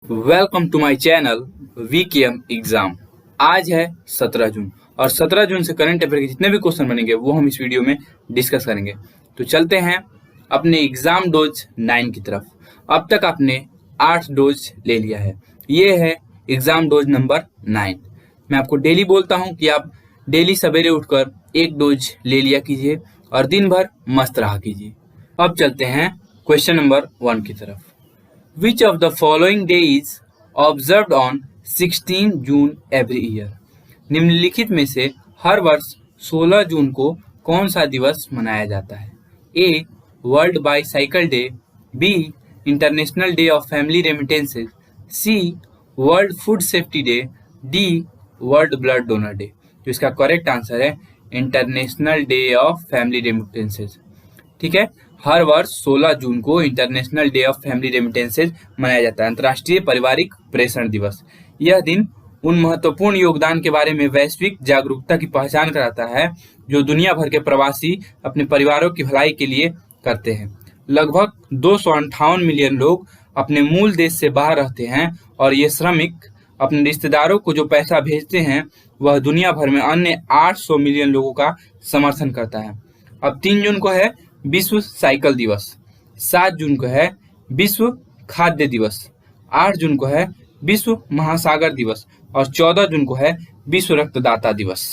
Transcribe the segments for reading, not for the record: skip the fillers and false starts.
Welcome to my channel VKM exam. आज है 17 जून और 17 जून से करंट अफेयर के जितने भी क्वेश्चन बनेंगे वो हम इस वीडियो में डिस्कस करेंगे। तो चलते हैं अपने एग्जाम डोज 9 की तरफ। अब तक आपने 8 डोज ले लिया है। ये है एग्जाम डोज नंबर 9। मैं आपको डेली बोलता हूँ कि आप डेली सवेरे उठकर एक डोज ले लिया कीजिए और दिन भर मस्त रहा कीजिए। अब चलते हैं क्वेश्चन नंबर 1 की तरफ। Which of the following day is observed on 16 June every year? निम्नलिखित में से हर वर्ष 16 जून को कौन सा दिवस मनाया जाता है? A. World bicycle day, B. International day of family remittances, C. World food safety day, D. World blood donor day. तो इसका करेक्ट आंसर है international day of family remittances. ठीक है, हर वर्ष 16 जून को international day of family remittances मनाया जाता है, अंतर्राष्ट्रीय पारिवारिक प्रेषण दिवस। यह दिन उन महत्वपूर्ण योगदान के बारे में वैश्विक जागरूकता की पहचान कराता है जो दुनिया भर के प्रवासी अपने परिवारों की भलाई के लिए करते हैं। लगभग 258 मिलियन लोग अपने मूल देश से बाहर रहते हैं और ये श्रमिक अपने रिश्तेदारों को जो पैसा भेजते हैं वह दुनिया भर में अन्य 800 मिलियन लोगों का समर्थन करता है। अब 3 जून को है विश्व साइकिल दिवस, 7 जून को है विश्व खाद्य दिवस, 8 जून को है विश्व महासागर दिवस और 14 जून को है विश्व रक्तदाता दिवस।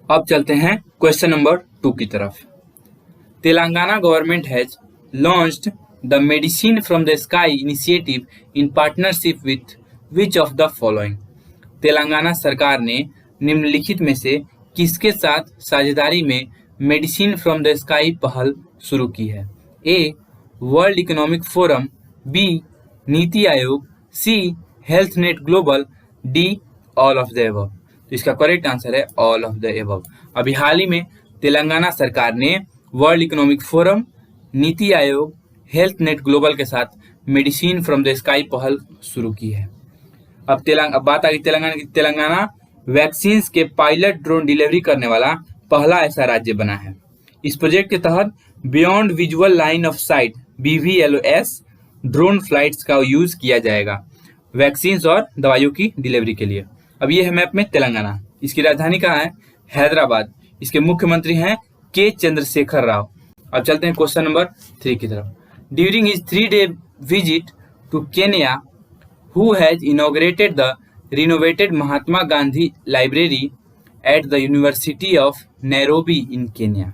अब चलते हैं क्वेश्चन नंबर 2 की तरफ। Telangana government has launched the medicine from the sky initiative in partnership with which of the following? Telangana सरकार ने निम्नलिखित में से किसके साथ साझेदारी में मेडिसिन फ्रॉम द स्काई पहल शुरू की है? A. World Economic Forum, B. NITI Aayog, C. Health Net Global, D. All of the above. तो इसका करेक्ट आंसर है ऑल ऑफ द एबव। अभी हाल ही में तेलंगाना सरकार ने world Economic forum, NITI Aayog, health Net global के साथ मेडिसिन फ्रॉम द स्काई पहल शुरू की है। अब बात आ गई तेलंगाना की। तेलंगाना वैक्सीन के पायलट ड्रोन डिलीवरी करने वाला पहला ऐसा राज्य बना है। इस प्रोजेक्ट के तहत beyond visual line of site BVLOS drone flights का यूज किया जाएगा वैक्सीन और दवाइयों की डिलीवरी के लिए। अब ये है मैप में तेलंगाना। इसकी राजधानी कहाँ है? हैदराबाद। इसके मुख्यमंत्री हैं के चंद्रशेखर राव। अब चलते हैं क्वेश्चन नंबर 3 की तरफ। During his 3-day visit to Kenya, who has inaugurated the renovated Mahatma Gandhi library at the university of Nairobi in Kenya?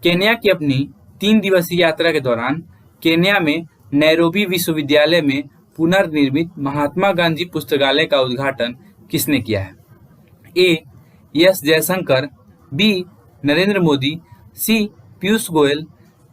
Kenya की अपनी 3 दिवसीय यात्रा के दौरान केन्या में नैरोबी विश्वविद्यालय में पुनर्निर्मित महात्मा गांधी पुस्तकालय का उद्घाटन किसने किया है? A. S Jaishankar, B. Narendra Modi, C. Piyush Goyal,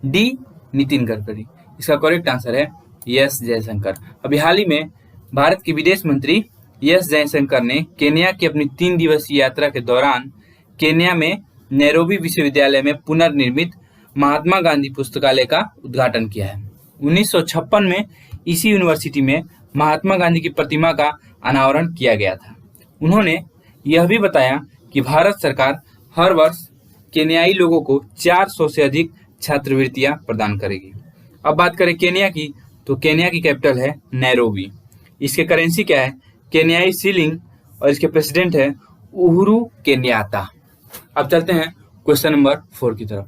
D. Nitin Gadkari. इसका करेक्ट आंसर है एस जयशंकर। अभी हाल ही में भारत के विदेश मंत्री एस जयशंकर ने केन्या की अपनी 3 दिवसीय यात्रा के दौरान केन्या में नैरोबी विश्वविद्यालय में पुनर्निर्मित महात्मा गांधी पुस्तकालय का उद्घाटन किया है। 1956 में इसी यूनिवर्सिटी में महात्मा गांधी की प्रतिमा का अनावरण किया गया था। उन्होंने यह भी बताया कि भारत सरकार हर वर्ष केन्याई लोगों को 400 से अधिक छात्रवृत्तियां प्रदान करेगी। अब बात करें केन्या की, तो केन्या की कैपिटल है नैरोबी। इसके करेंसी क्या है? केन्याई शिलिंग और इसके प्रेसिडेंट है उहुरु केन्याता। अब चलते हैं क्वेश्चन नंबर 4 की तरफ।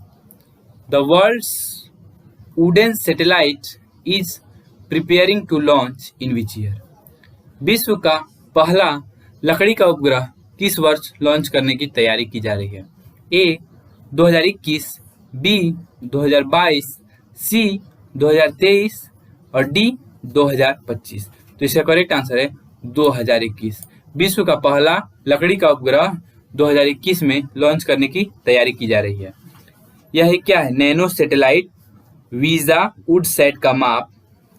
The world's wooden satellite is preparing to launch in which year? विश्व का पहला लकड़ी का उपग्रह किस वर्ष लॉन्च करने की तैयारी की जा रही है? ए. 2021, बी. 2022, सी. 2023 और डी. 2025। तो इसका करेक्ट आंसर है 2021। विश्व का पहला लकड़ी का उपग्रह 2021 में लॉन्च करने की तैयारी की जा रही है। यह क्या है? नैनो सैटेलाइट वीजा वुडसैट का माप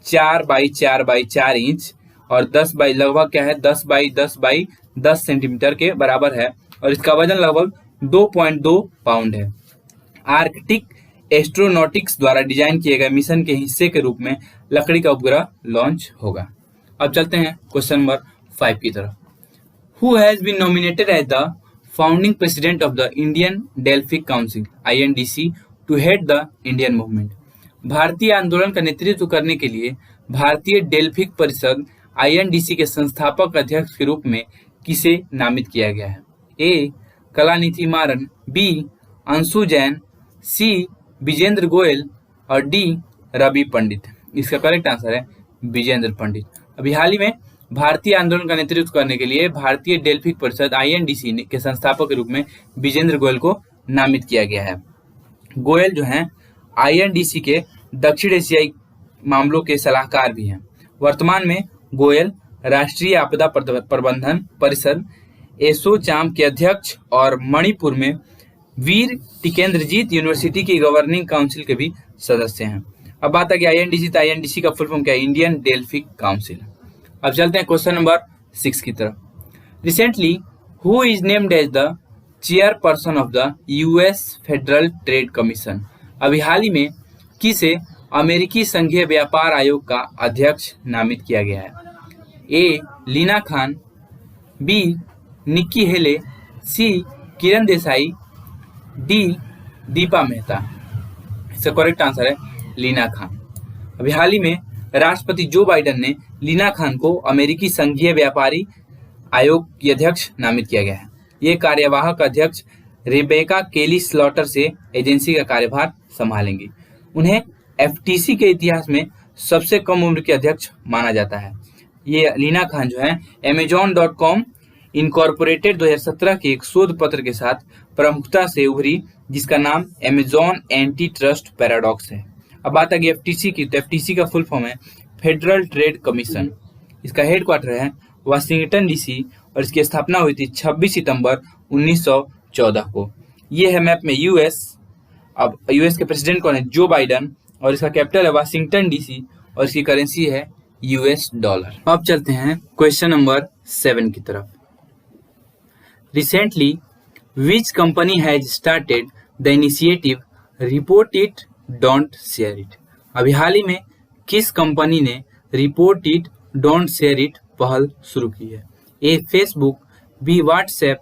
4 बाई 4 बाई 4 इंच और 10 बाई लगभग क्या है 10 बाई 10 बाई 10 सेंटीमीटर के बराबर है और इसका वजन लगभग 2.2 पाउंड है। आर्कटिक एस्ट्रोनॉटिक्स द्वारा डिजाइन किए गए मिशन के हिस्से के रूप में लकड़ी का उपग्रह लॉन्च होगा। अब चलते हैं क्वेश्चन नंबर 5 की तरफ। Who has been nominated as the founding president of the Indian Delphic council INDC to head the Indian movement? भारतीय आंदोलन का नेतृत्व करने के लिए भारतीय डेल्फिक परिषद आईएनडीसी के संस्थापक अध्यक्ष के रूप में किसे नामित किया गया है? ए. कलानिधि मारन, बी. अंशु जैन, सी. विजेंद्र गोयल और डी. रवि पंडित। इसका करेक्ट आंसर है विजेंद्र पंडित। अभी हाल ही में भारतीय आंदोलन का नेतृत्व करने के लिए भारतीय डेल्फिक परिषद आईएनडीसी के संस्थापक के रूप में विजेंद्र गोयल को नामित किया गया है। गोयल जो हैं आईएनडीसी के दक्षिण एशियाई मामलों के सलाहकार भी हैं। वर्तमान में गोयल राष्ट्रीय आपदा प्रबंधन परिषद एसोचैम के अध्यक्ष और मणिपुर में वीर टिकेंद्रजीत यूनिवर्सिटी की गवर्निंग काउंसिल के भी सदस्य हैं। अब बात आ गई आईएनडीसी, तो आईएनडीसी का फुल फॉर्म क्या है? Indian Delphic council. अब चलते हैं क्वेश्चन नंबर 6 की तरफ। Recently who is named as the chairperson of the US federal trade commission? अभी हाल ही में किसे अमेरिकी संघीय व्यापार आयोग का अध्यक्ष नामित किया गया है? ए. लीना खान, बी. निक्की हेले, सी. किरण देसाई, डी. दीपा मेहता। इसका करेक्ट आंसर है लीना खान। अभी हाल ही में राष्ट्रपति जो बाइडेन ने लीना खान को अमेरिकी संघीय व्यापारी आयोग की अध्यक्ष नामित किया गया है। ये कार्यवाहक अध्यक्ष रेबेका केली स्लॉटर से एजेंसी का कार्यभार संभालेंगी। उन्हें एफटीसी के इतिहास में सबसे कम उम्र के अध्यक्ष माना जाता है। ये लीना खान जो है Amazon.com इनकॉर्पोरेटेड 2017 के एक शोध पत्र के साथ प्रमुखता से उभरी, जिसका नाम Amazon एंटी ट्रस्ट पैराडॉक्स है। अब बात आ गई एफटीसी की, तो एफटीसी का फुल फॉर्म है फेडरल ट्रेड कमीशन। इसका हेडक्वार्टर है वाशिंगटन डीसी और इसकी स्थापना हुई थी 26 सितंबर 1914 को। ये है मैप में यूएस। अब यूएस के प्रेसिडेंट कौन है? जो बाइडेन, और इसका कैपिटल है वाशिंगटन डीसी और इसकी करेंसी है यूएस डॉलर। अब चलते हैं क्वेश्चन नंबर 7 की तरफ। Recently which company has started the initiative report it don't share it? अभी हाल ही में किस कंपनी ने report it don't share it पहल शुरू की है? A. Facebook, B. WhatsApp,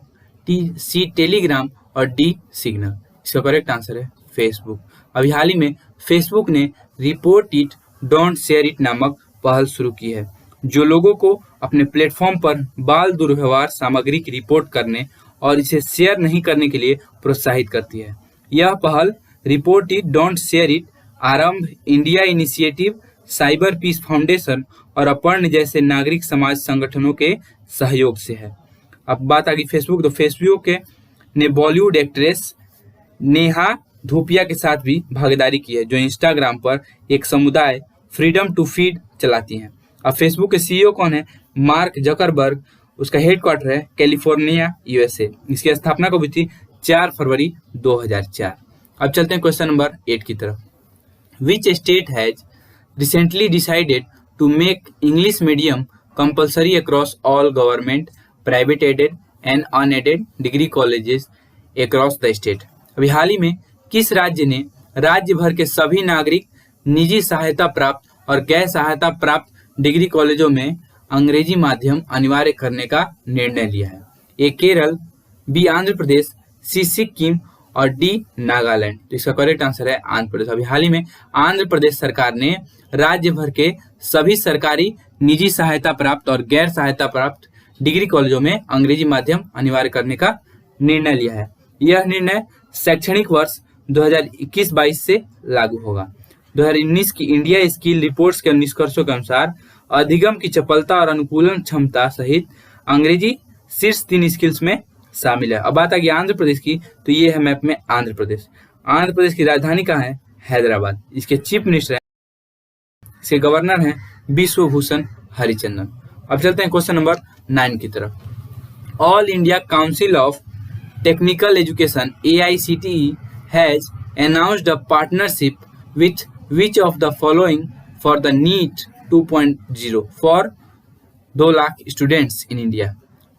C. Telegram और डी. सिग्नल। इसका करेक्ट आंसर है फेसबुक। अभी हाल ही में फेसबुक ने report it don't share it नामक पहल शुरू की है, जो लोगों को अपने प्लेटफॉर्म पर बाल दुर्व्यवहार सामग्री की रिपोर्ट करने और इसे शेयर नहीं करने के लिए प्रोत्साहित करती है। यह पहल report it don't share it Aarambh India Initiative, Cyber Peace Foundation और अपर्ण जैसे नागरिक समाज संगठनों के सहयोग से है। अब बात आ गई फेसबुक, तो फेसबुक ने बॉलीवुड एक्ट्रेस नेहा धूपिया के साथ भी भागीदारी की है, जो इंस्टाग्राम पर एक समुदाय फ्रीडम टू फीड चलाती हैं। अब फेसबुक के सीईओ कौन है? Mark Zuckerberg. उसका हेडक्वार्टर है कैलिफोर्निया यूएसए। इसकी स्थापना को हुई थी 4 फरवरी 2004। अब चलते हैं क्वेश्चन नंबर 8 की तरफ। Which state has recently decided to make English medium compulsory across all government, private aided and unaided degree colleges across the state? अभी हाल ही में किस राज्य ने राज्य भर के सभी नागरिक, निजी सहायता प्राप्त और गैर सहायता प्राप्त डिग्री कॉलेजों में अंग्रेजी माध्यम अनिवार्य करने का निर्णय लिया है? ए. केरल, बी. आंध्र प्रदेश, सी. सिक्किम और डी. नागालैंड। तो इसका करेक्ट आंसर है आंध्र प्रदेश। अभी हाल ही में आंध्र प्रदेश सरकार ने राज्य भर के सभी सरकारी, निजी सहायता प्राप्त और गैर सहायता प्राप्त डिग्री कॉलेजों में अंग्रेजी माध्यम अनिवार्य करने का निर्णय लिया है। यह निर्णय शैक्षणिक वर्ष 2021-22 से लागू होगा। 2019 की इंडिया स्किल रिपोर्ट्स के निष्कर्षों के अनुसार अधिगम की चपलता और अनुकूलन क्षमता सहित अंग्रेजी शीर्ष 3 स्किल्स में शामिल है। अब बात आ गई आंध्र प्रदेश की, तो ये है मैप में आंध्र प्रदेश। आंध्र प्रदेश की राजधानी कहाँ है? हैदराबाद। इसके चीफ मिनिस्टर हैं, इसके गवर्नर हैं विश्वभूषण हरिचंदन। अब चलते हैं क्वेश्चन नंबर 9 की तरफ। All India council of technical education AICTE has announced a partnership with which of the following for the NEET 2.0 for 2 lakh students in India?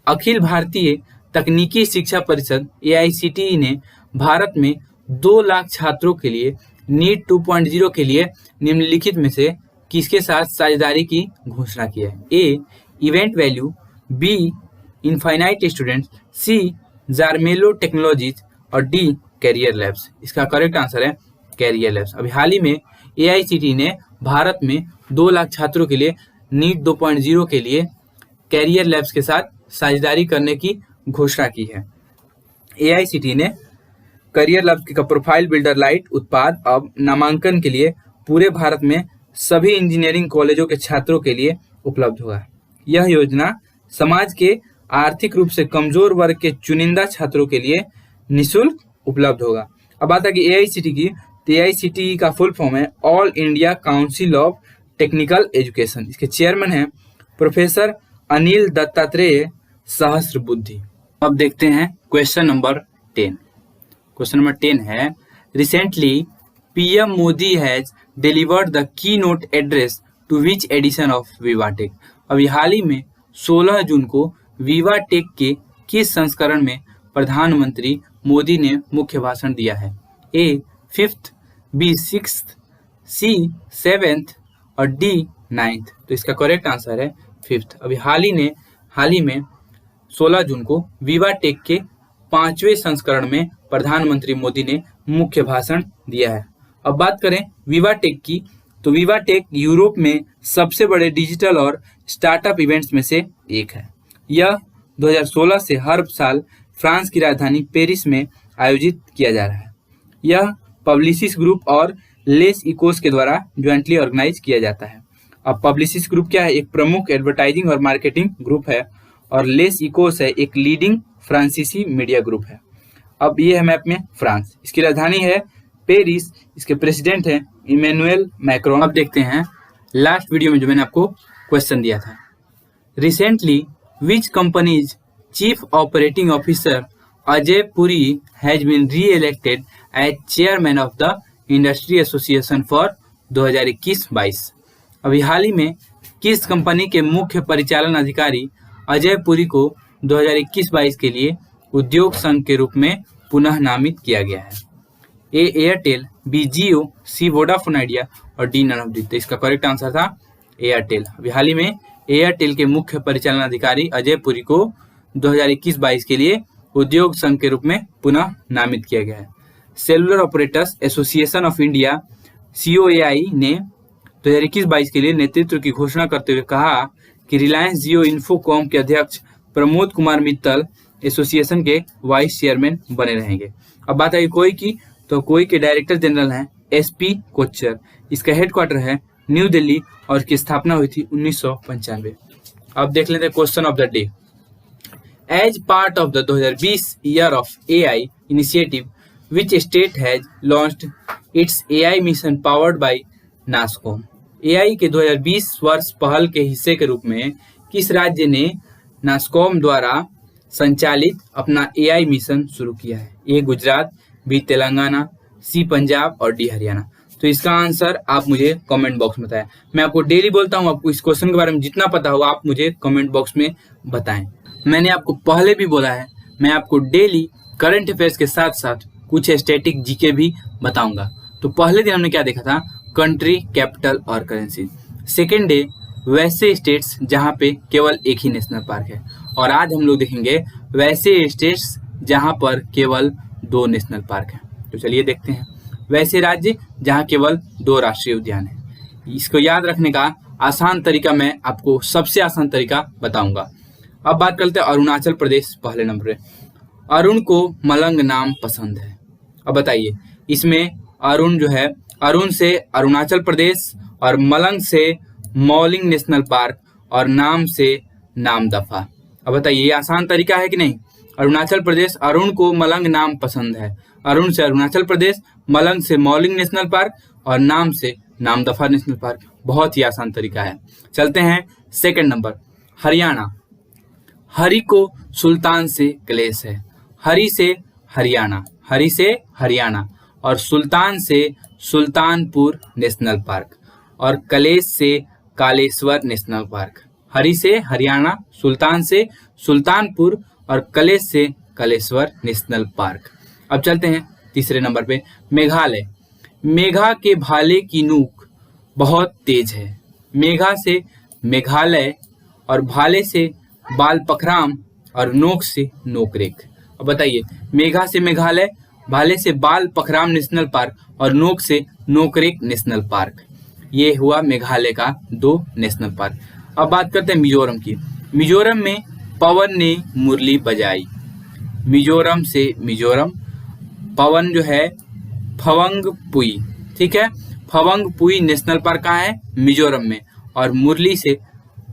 अखिल भारतीय तकनीकी शिक्षा परिषद AICTE ने भारत में 2 लाख छात्रों के लिए नीट 2.0 के लिए निम्नलिखित में से किसके साथ साझेदारी की घोषणा की है? A. Event Value, B. Infinite Students, C. जार्मेलो टेक्नोलॉजीज और डी. Career Labs. इसका करेक्ट आंसर है कैरियर लैब्स। अभी हाल ही में AICTE ने भारत में 2 लाख छात्रों के लिए नीट 2.0 के लिए कैरियर लैब्स के साथ साझेदारी करने की घोषणा की है। AICTE ने करियर लैब्स का प्रोफाइल बिल्डर लाइट उत्पाद अब नामांकन के लिए पूरे भारत में सभी इंजीनियरिंग कॉलेजों के छात्रों के लिए उपलब्ध होगा। यह योजना समाज के आर्थिक रूप से कमजोर वर्ग के चुनिंदा छात्रों के लिए निःशुल्क उपलब्ध होगा। अब बात है कि AICTE की, तो AICTE का फुल फॉर्म है all India council of technical education. इसके चेयरमैन हैं प्रोफेसर अनिल दत्तात्रेय सहस्रबुद्धि। अब देखते हैं क्वेश्चन नंबर 10। क्वेश्चन नंबर 10 है, recently PM Modi has delivered the keynote address to which edition of VivaTech. अभी हाल ही में 16 जून को विवाटेक के किस संस्करण में प्रधानमंत्री मोदी ने मुख्य भाषण दिया है? A 5th, B 6th, C 7th और D 9th। तो इसका करेक्ट आंसर है 5th। अभी हाल ही में 16 जून को विवाटेक के 5वें संस्करण में प्रधानमंत्री मोदी ने मुख्य भाषण दिया है। अब बात करें विवाटेक की, तो विवाटेक यूरोप में सबसे बड़े डिजिटल और स्टार्टअप इवेंट्स में से एक है। यह 2016 से हर साल फ्रांस की राजधानी पेरिस में आयोजित किया जा रहा है। यह पब्लिसिस ग्रुप और लेस इकोस के द्वारा ज्वाइंटली ऑर्गेनाइज किया जाता है। अब पब्लिसिस ग्रुप क्या है? एक प्रमुख एडवर्टाइजिंग और मार्केटिंग ग्रुप है, और लेस इकोस है एक लीडिंग फ्रांसीसी मीडिया ग्रुप है। अब ये है मैप में फ्रांस, इसकी राजधानी है पेरिस, इसके प्रेसिडेंट हैं इमैनुअल मैक्रोन। अब देखते हैं लास्ट वीडियो में जो मैंने आपको क्वेश्चन दिया था, recently which company's chief operating officer Ajay Puri has been re-elected as chairman of the industry association for 2021-22। अभी हाल ही में किस कंपनी के मुख्य परिचालन अधिकारी अजय पुरी को 2021-22 के लिए उद्योग संघ के रूप में पुनः नामित किया गया है? A Airtel, B Jio, C Vodafone idea और D नन ऑफ दी। तो इसका करेक्ट आंसर था एयरटेल। अभी हाल ही में एयरटेल के मुख्य परिचालन अधिकारी अजय पुरी को 2021-22 के लिए उद्योग संघ के रूप में पुनः नामित किया गया है। Cellular operators association of India COAI ने 2021-22 के लिए नेतृत्व की घोषणा करते हुए कहा कि रिलायंस जियो इन्फोकॉम के अध्यक्ष प्रमोद कुमार मित्तल एसोसिएशन के वाइस चेयरमैन बने रहेंगे। अब बात आई कोई की, तो कोई के डायरेक्टर जनरल हैं SP कोच्चर। इसका हेडक्वार्टर है न्यू दिल्ली और इसकी स्थापना हुई थी 1995। अब देख लेते हैं question of the day. As part of the 2020 year of AI initiative which state has launched its AI mission powered by NASSCOM. AI के 2020 वर्ष पहल के हिस्से के रूप में किस राज्य ने नासकॉम द्वारा संचालित अपना AI मिशन शुरू किया है? A Gujarat, B Telangana, C Punjab और D हरियाणा। तो इसका आंसर आप मुझे कमेंट बॉक्स में बताएं। मैं आपको डेली बोलता हूं, आपको इस क्वेश्चन के बारे में जितना पता हो आप मुझे कमेंट बॉक्स में बताएं। मैंने आपको पहले भी बोला है, मैं आपको डेली करंट अफेयर्स के साथ साथ कुछ स्टैटिक जीके भी बताऊंगा। तो पहले दिन हमने क्या देखा था? कंट्री, कैपिटल और करेंसी। सेकेंड डे वैसे स्टेट्स जहां पे केवल एक ही नेशनल पार्क है, और आज हम लोग देखेंगे वैसे स्टेट्स जहां पर केवल 2 नेशनल पार्क हैं। तो चलिए देखते हैं वैसे राज्य जहां केवल 2 राष्ट्रीय उद्यान हैं। इसको याद रखने का आसान तरीका मैं आपको सबसे आसान तरीका बताऊंगा। अब बात करते हैं अरुणाचल प्रदेश पहले नंबर पे। अरुण को मलंग नाम पसंद है। अब बताइए इसमें अरुण जो है, अरुण से अरुणाचल प्रदेश और मलंग से मौलिंग नेशनल पार्क और नाम से नामदफा। अब बताइए ये आसान तरीका है कि नहीं? अरुणाचल प्रदेश, अरुण को मलंग नाम पसंद है। अरुण से अरुणाचल प्रदेश, मलंग से मौलिंग नेशनल पार्क और नाम से नामदफा नेशनल पार्क। बहुत ही आसान तरीका है। चलते हैं सेकंड नंबर, हरियाणा। हरि को सुल्तान से क्लेश है। हरि से हरियाणा, हरि से हरियाणा और सुल्तान से सुल्तानपुर नेशनल पार्क और कलेश से कालेश्वर नेशनल पार्क। हरि से हरियाणा, सुल्तान से सुल्तानपुर और कलेश से कालेश्वर नेशनल पार्क। अब चलते हैं तीसरे नंबर पे, मेघालय। मेघा के भाले की नोक बहुत तेज है। मेघा से मेघालय और भाले से बालपखराम और नोक से नोकरेक। अब बताइए मेघा से मेघालय, भाले से बालपखराम नेशनल पार्क और नोक से नोकरेक नेशनल पार्क। ये हुआ मेघालय का 2 नेशनल पार्क। अब बात करते हैं मिजोरम की। मिजोरम में पवन ने मुरली बजाई। मिजोरम से मिजोरम, पवन जो है फवंगपुई, ठीक है। फवंगपुई नेशनल पार्क कहाँ है? मिजोरम में। और मुरली से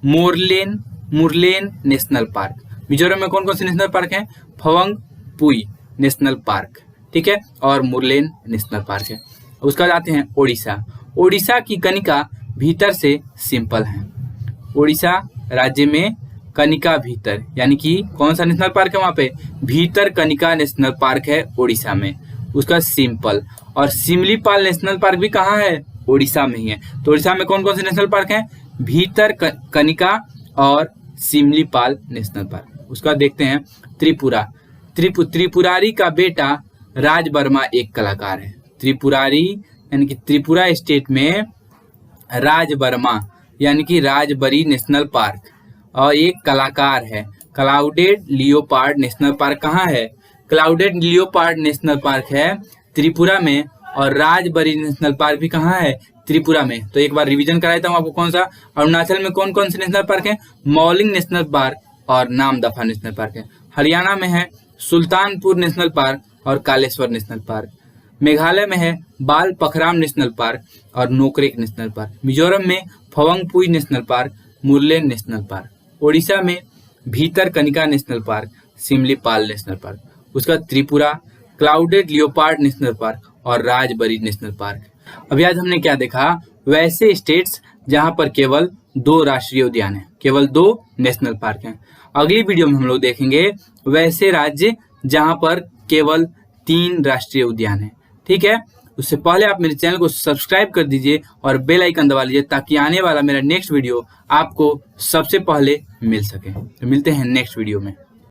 मुरलेन नेशनल पार्क। मिजोरम में कौन कौन से नेशनल पार्क हैं? फवंगपुई नेशनल पार्क, ठीक है, और मुरलेन नेशनल पार्क है। उसका जाते हैं ओडिशा। ओडिशा की कनिका भीतर से सिंपल है। ओडिशा राज्य में कनिका भीतर, यानी कि कौन सा नेशनल पार्क है वहां पे? भीतर कनिका नेशनल पार्क है ओडिशा में, उसका सिंपल। और सिमलीपाल नेशनल पार्क भी कहाँ है? ओडिशा में ही है। तो ओडिशा में कौन कौन से नेशनल पार्क हैं? भीतर कनिका और सिमलीपाल नेशनल पार्क। उसका देखते हैं त्रिपुरा। त्रिपुरारी का बेटा राज वर्मा एक कलाकार है। त्रिपुरारी यानी कि त्रिपुरा स्टेट में राज वर्मा यानी कि राजबरी नेशनल पार्क और एक कलाकार है। क्लाउडेड लियोपार्ड नेशनल पार्क कहाँ है? क्लाउडेड लियोपार्ड नेशनल पार्क है त्रिपुरा में, और राजबरी नेशनल पार्क भी कहाँ है? त्रिपुरा में। तो एक बार रिवीजन कराया था आपको। कौन सा? अरुणाचल में कौन कौन से नेशनल पार्क है? मौलिंग नेशनल पार्क और नामदफा नेशनल पार्क है। हरियाणा में है सुल्तानपुर नेशनल पार्क और कालेश्वर नेशनल पार्क। मेघालय में है बाल पखराम नेशनल पार्क और नोकरेक नेशनल पार्क। मिजोरम में Phawngpui National Park, Murlen National Park. Odisha में Bhitarkanika National Park, Similipal National Park. उसका Tripura Clouded Leopard National Park और राजबरी नेशनल पार्क। अभी आज हमने क्या देखा? वैसे स्टेट्स जहां पर केवल 2 राष्ट्रीय उद्यान है, केवल 2 नेशनल पार्क हैं। अगली वीडियो में हम लोग देखेंगे वैसे राज्य जहां पर केवल 3 राष्ट्रीय उद्यान है, ठीक है। उससे पहले आप मेरे चैनल को सब्सक्राइब कर दीजिए और बेल आइकन दबा लीजिए ताकि आने वाला मेरा नेक्स्ट वीडियो आपको सबसे पहले मिल सके। तो मिलते हैं नेक्स्ट वीडियो में।